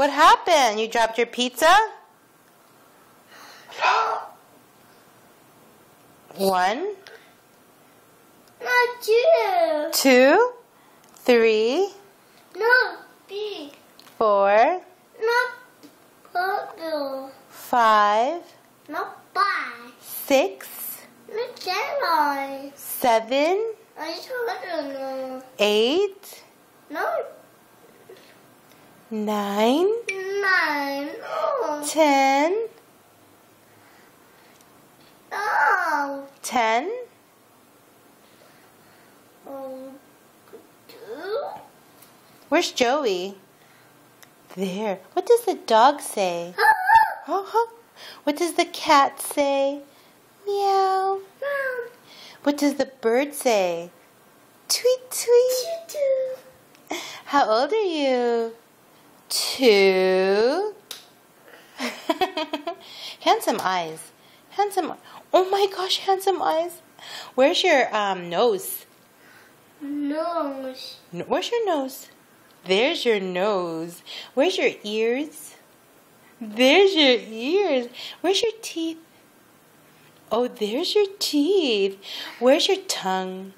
What happened? You dropped your pizza? 1, Not two. 2, 3, Not big. 4, Not purple. 5, Not five. 6, Not seven. 7, I don't know. 8, Not 9, 9. No. 10, No. 10. Oh, 2. Where's Joey? There. What does the dog say? What does the cat say? Meow. What does the bird say? Tweet, tweet. How old are you? 2. Handsome eyes. Handsome. Oh my gosh, handsome eyes. Where's your nose? Nose. Where's your nose? There's your nose. Where's your ears? There's your ears. Where's your teeth? Oh, there's your teeth. Where's your tongue?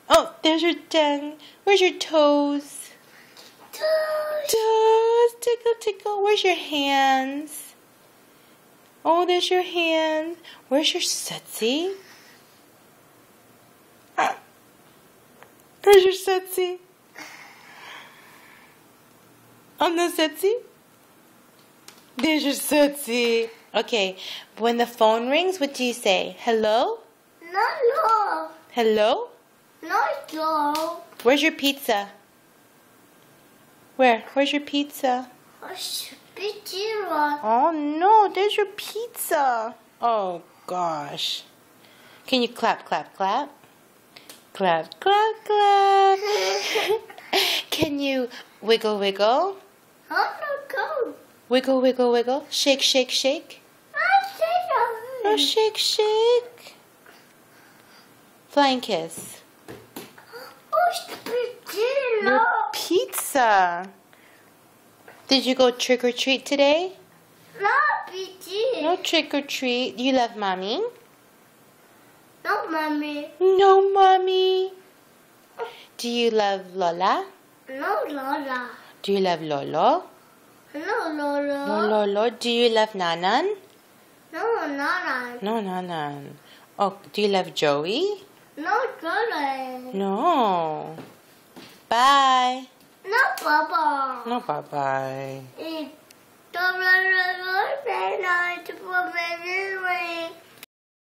Oh, there's your tongue. Where's your toes? Toes. Tickle, tickle. Where's your hands? Oh, there's your hands. Where's your setsy? Where's your setsy? On the setsy? There's your setsy. Okay, when the phone rings, what do you say? Hello? No. Hello? No. Where's your pizza? Where's your pizza? Oh no, there's your pizza. Oh gosh. Can you clap, clap, clap? Clap, clap, clap. Can you wiggle, wiggle? Wiggle, wiggle, wiggle. Shake, shake, shake. Oh, shake, shake. Flying kiss. Your pizza. Did you go trick or treat today? No trick or treat. You love mommy? No, mommy. No, mommy. Do you love Lola? No, Lola. Do you love Lolo? No, Lola. No, Lolo. Do you love Nanan? No, Nana. No, Nanan. Oh, do you love Joey? No, Lola. No. Bye. No, Papa. No, bye-bye. It's